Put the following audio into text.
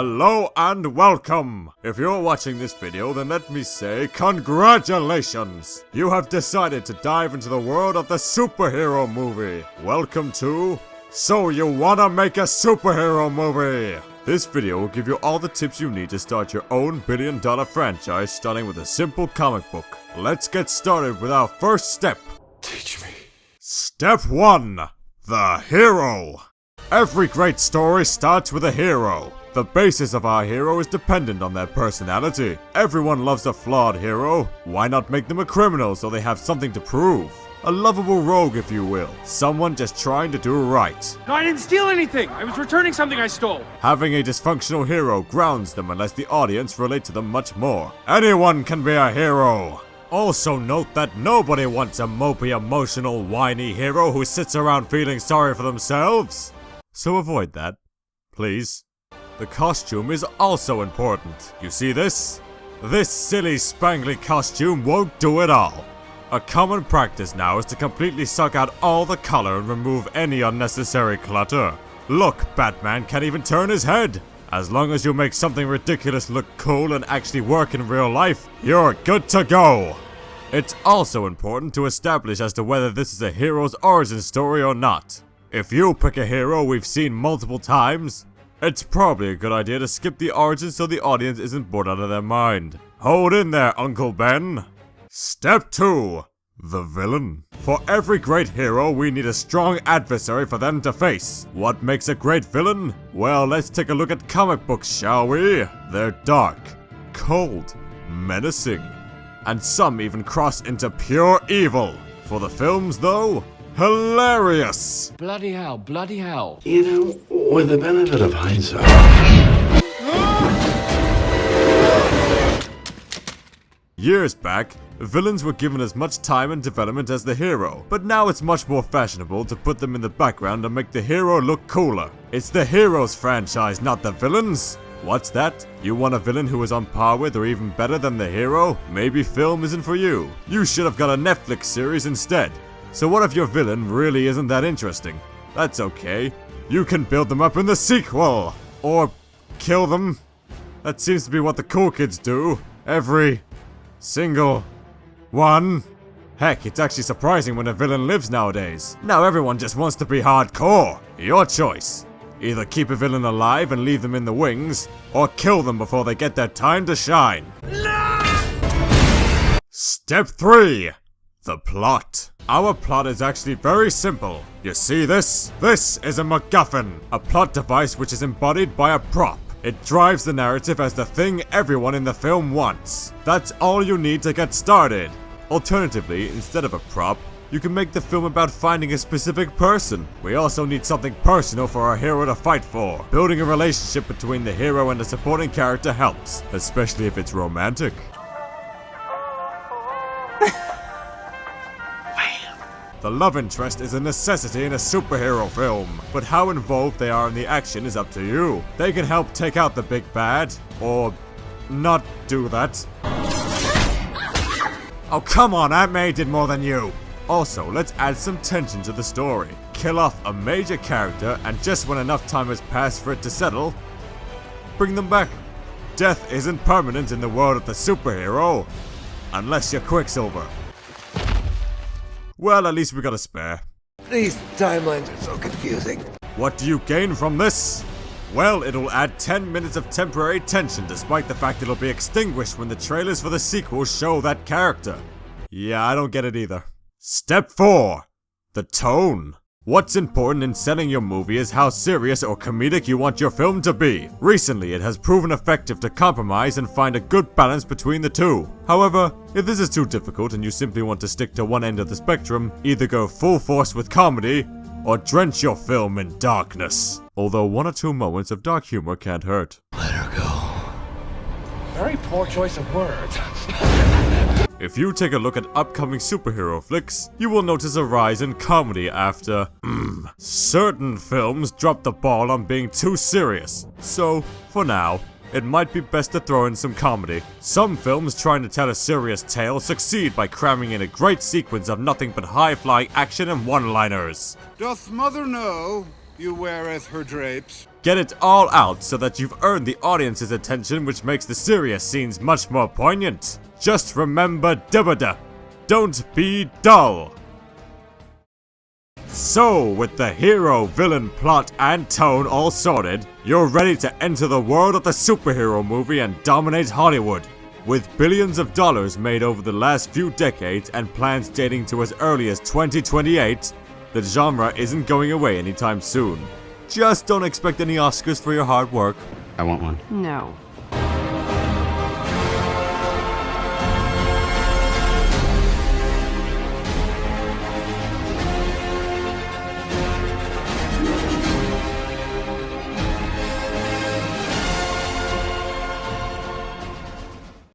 Hello and welcome! If you're watching this video, then let me say congratulations! You have decided to dive into the world of the superhero movie. Welcome to So You Wanna Make a Superhero Movie! This video will give you all the tips you need to start your own billion-dollar franchise, starting with a simple comic book. Let's get started with our first step. Teach me. Step 1. The hero. Every great story starts with a hero. The basis of our hero is dependent on their personality. Everyone loves a flawed hero. Why not make them a criminal so they have something to prove? A lovable rogue, if you will. Someone just trying to do right. No, I didn't steal anything! I was returning something I stole! Having a dysfunctional hero grounds them and lets the audience relate to them much more. Anyone can be a hero! Also note that nobody wants a mopey, emotional, whiny hero who sits around feeling sorry for themselves. So avoid that, please. The costume is also important. You see this? This silly, spangly costume won't do it all. A common practice now is to completely suck out all the color and remove any unnecessary clutter. Look, Batman can't even turn his head. As long as you make something ridiculous look cool and actually work in real life, you're good to go. It's also important to establish as to whether this is a hero's origin story or not. If you pick a hero we've seen multiple times, it's probably a good idea to skip the origin so the audience isn't bored out of their mind. Hold in there, Uncle Ben. Step 2. The villain. For every great hero, we need a strong adversary for them to face. What makes a great villain? Well, let's take a look at comic books, shall we? They're dark, cold, menacing, and some even cross into pure evil. For the films, though, hilarious! Bloody hell, bloody hell. You know, with the benefit of hindsight. Years back, villains were given as much time and development as the hero, but now it's much more fashionable to put them in the background and make the hero look cooler. It's the hero's franchise, not the villain's. What's that? You want a villain who is on par with or even better than the hero? Maybe film isn't for you. You should have got a Netflix series instead. So what if your villain really isn't that interesting? That's okay. You can build them up in the sequel! Or kill them. That seems to be what the cool kids do. Every single one. Heck, it's actually surprising when a villain lives nowadays. Now everyone just wants to be hardcore. Your choice. Either keep a villain alive and leave them in the wings, or kill them before they get their time to shine. No! Step 3. The plot. Our plot is actually very simple. You see this? This is a MacGuffin, a plot device which is embodied by a prop. It drives the narrative as the thing everyone in the film wants. That's all you need to get started. Alternatively, instead of a prop, you can make the film about finding a specific person. We also need something personal for our hero to fight for. Building a relationship between the hero and the supporting character helps, especially if it's romantic. The love interest is a necessity in a superhero film, but how involved they are in the action is up to you. They can help take out the big bad, or not do that. Oh come on, Aunt May did more than you! Also, let's add some tension to the story. Kill off a major character, and just when enough time has passed for it to settle, bring them back. Death isn't permanent in the world of the superhero, unless you're Quicksilver. Well, at least we got a spare. These timelines are so confusing. What do you gain from this? Well, it'll add 10 minutes of temporary tension despite the fact it'll be extinguished when the trailers for the sequel show that character. Yeah, I don't get it either. Step 4. The tone. What's important in selling your movie is how serious or comedic you want your film to be. Recently, it has proven effective to compromise and find a good balance between the two. However, if this is too difficult and you simply want to stick to one end of the spectrum, either go full force with comedy, or drench your film in darkness. Although 1 or 2 moments of dark humor can't hurt. Let her go. Very poor choice of words. If you take a look at upcoming superhero flicks, you will notice a rise in comedy after, certain films drop the ball on being too serious. So, for now, it might be best to throw in some comedy. Some films trying to tell a serious tale succeed by cramming in a great sequence of nothing but high-flying action and one-liners. Doth mother know you weareth her drapes? Get it all out so that you've earned the audience's attention, which makes the serious scenes much more poignant. Just remember Dibba. Don't be dull. So, with the hero, villain, plot, and tone all sorted, you're ready to enter the world of the superhero movie and dominate Hollywood. With billions of dollars made over the last few decades and plans dating to as early as 2028, the genre isn't going away anytime soon. Just don't expect any Oscars for your hard work. I want one. No.